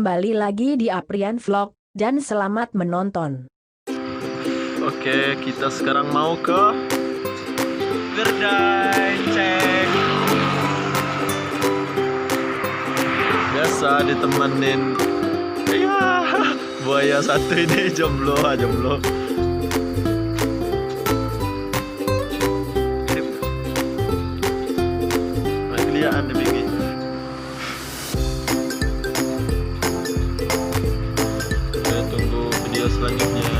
kembali lagi di Aprian Vlog, dan selamat menonton. Oke, kita sekarang mau ke gerdey, cek. Biasa ditemenin. Iya, buaya satu ini jomblo. Kelihatan di pinggir. Saya tunggu video selanjutnya.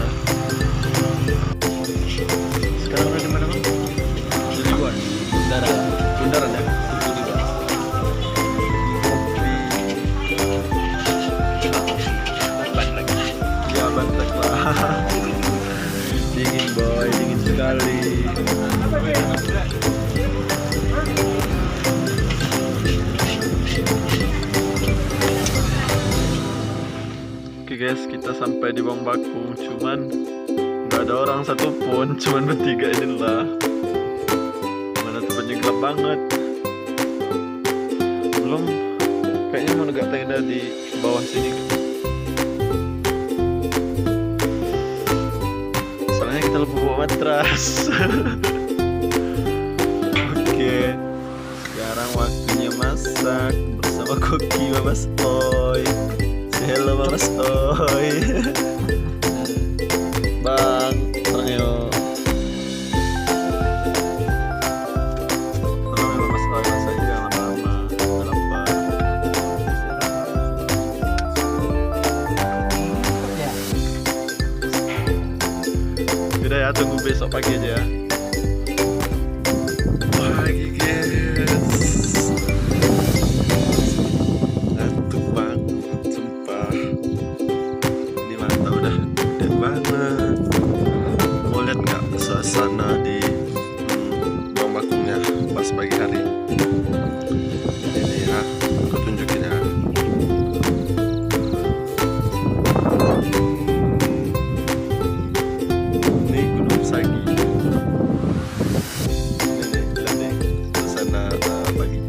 Sekarang udah di mana, Bang? Di luar. Bundaran ya? Ban lagi. Ya, bantek lah. Dingin, boy, dingin sekali. Oke guys, kita sampai di Bawang Bakung, cuman nggak ada orang satupun, cuman bertiga inilah. Mana tempatnya gelap banget. Belum, kayaknya mau negak tenda di bawah sini. Soalnya kita lupa bawa matras. Oke, sekarang waktunya masak bersama Koki Babas Oi. Halo Mas Oi. Bang, terang yuk. Terang yuk Mas Oi, masak jangan lama-lama. Lapar. Udah ya, tunggu besok pagi aja ya. Pagi guys. Ngantuk banget, sumpah. Ini mata udah gede banget. Mau lihat nggak suasana di Bawang Bakungnya pas pagi hari? Ini ya, aku tunjukin ya. Ini Gunung Sagi. Ini lihat nih suasana pagi.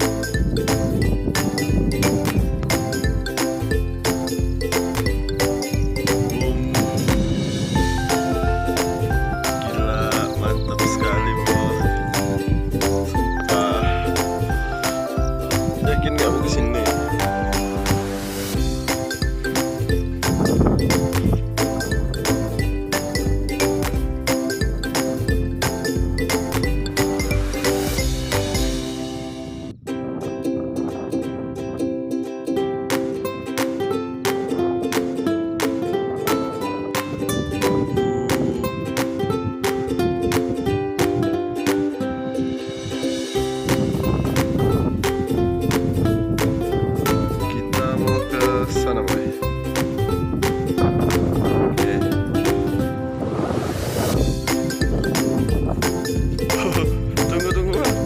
Gila, mantap sekali boy. Sumpah. Yakin gak mau kesini? Kita mau ke sana boy. Oke. Tunggu Bang.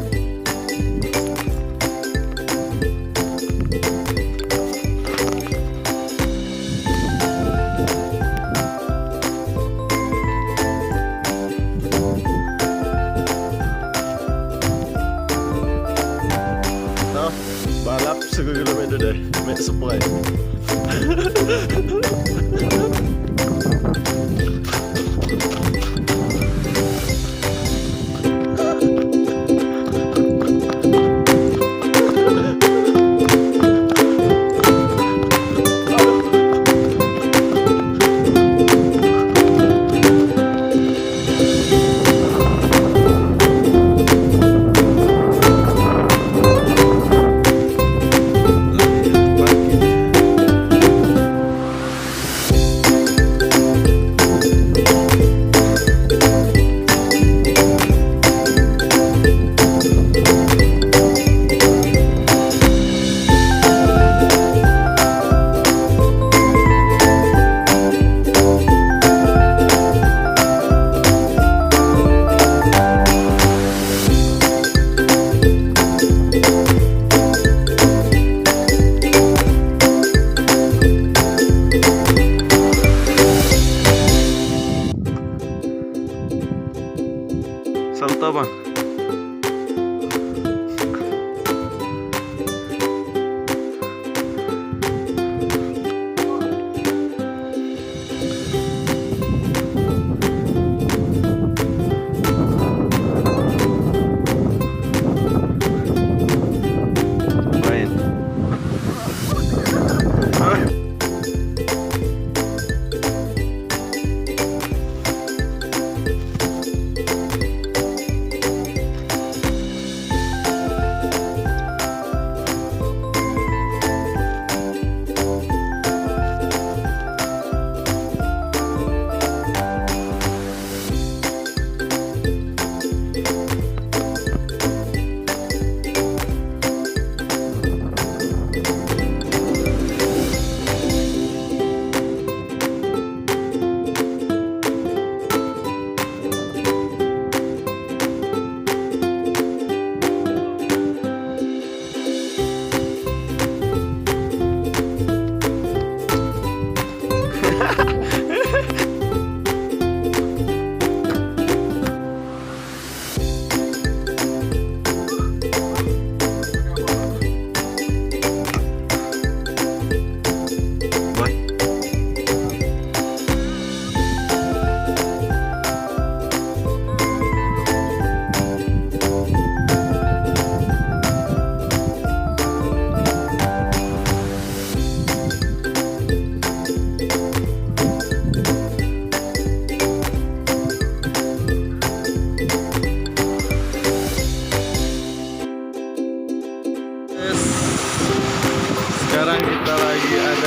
Nah, balap 1 kilometer deh, make supply. Pagi.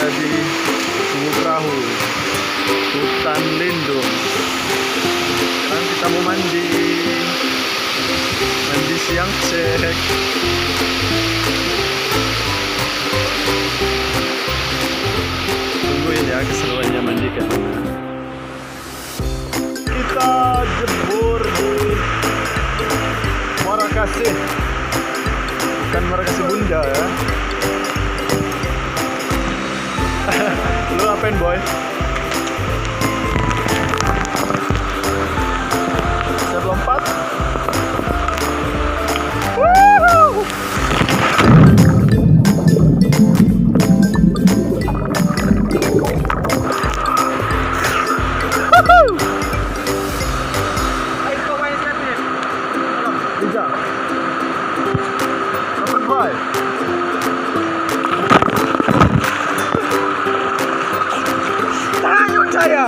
berada di Gunung Perahu, hutan lindung. Sekarang kita mau mandi siang cek. Tungguin ya keseruannya mandi ke mana. Kita jebur di Muara Kasih, bukan Muara Kasih Bunda ya. Lu ngapain boy? Saya lompat. Woohoo! Jika. Nomor boy. Lanjut saya.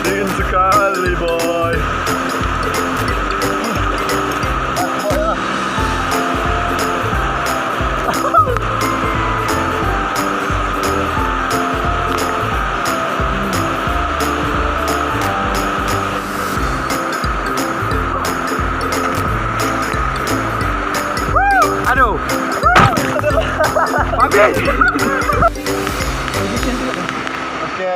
Dingin sekali boy. Aduh. Habis. Oke,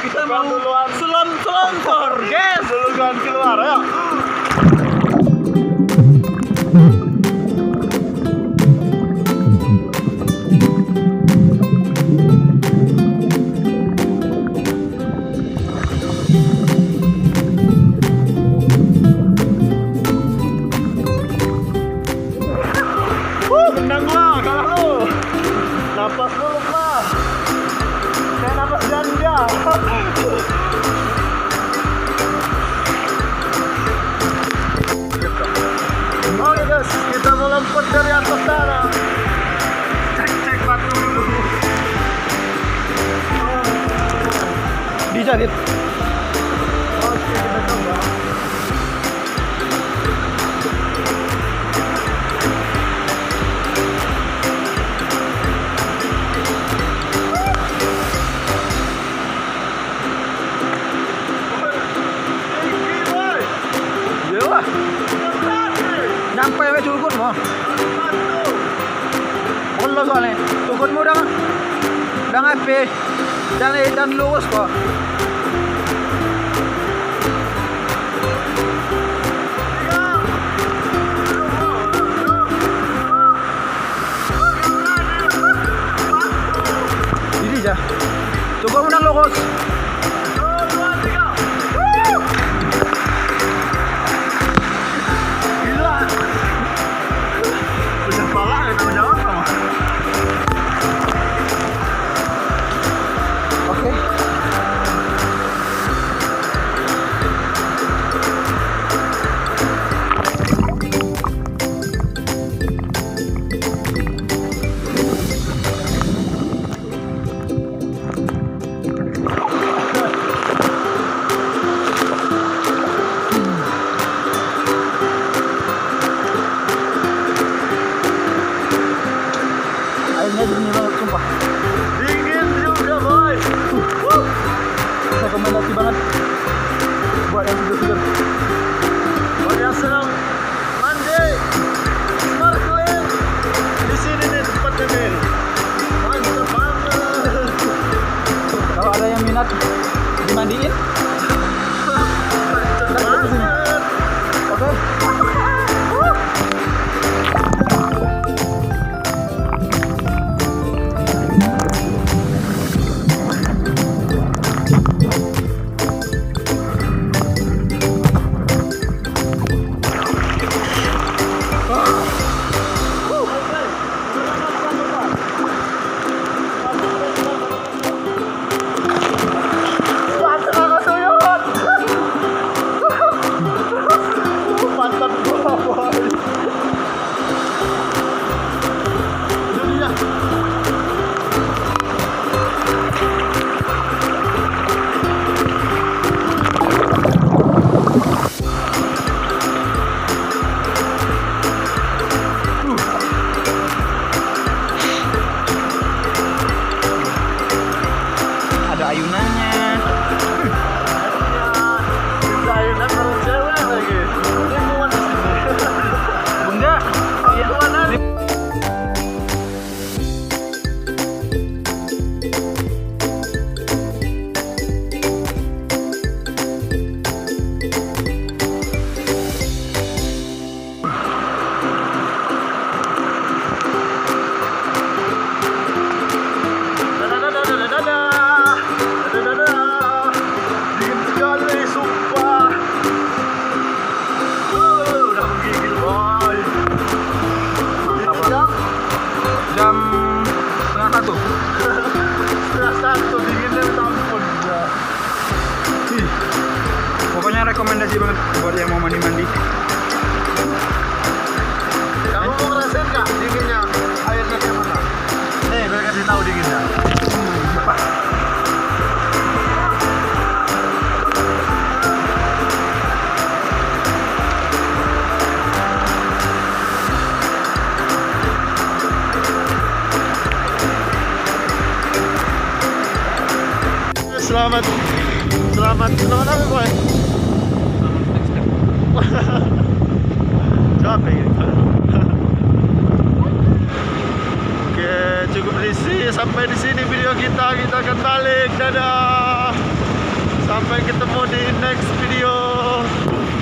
kita mau duluan selontor, guys. Duluan keluar ya. Menang lah kalah lu. Napas dulu lah. Kayak napas janda. Oke guys, kita mau lompat dari atas sana. Cek batu dulu. Dijahit. Oke, kita coba. Nyampe we culukun mo. Ulo soalnya. Culukun mo udah ngapi. Dan lurus kok. Ini aja. Coba udah lurus. Dingin banget sumpah. Dingin juga boy. Rekomendasi banget buat yang segar-segar. Buat yang senang mandi, snorkeling, di sini nih tempatnya nih. Mantap banget. Kalau ada yang minat dimandiin, mantap banget. Oke. pokoknya rekomendasi banget buat yang mau mandi-mandi. Kamu mau ngerasain nggak dinginnya airnya kayak mana? Nih, gue kasih tahu dinginnya. Selamat apa boy? Capek gitu. Oke, cukup sampai di sini video kita akan balik. Dadah. Sampai ketemu di next video.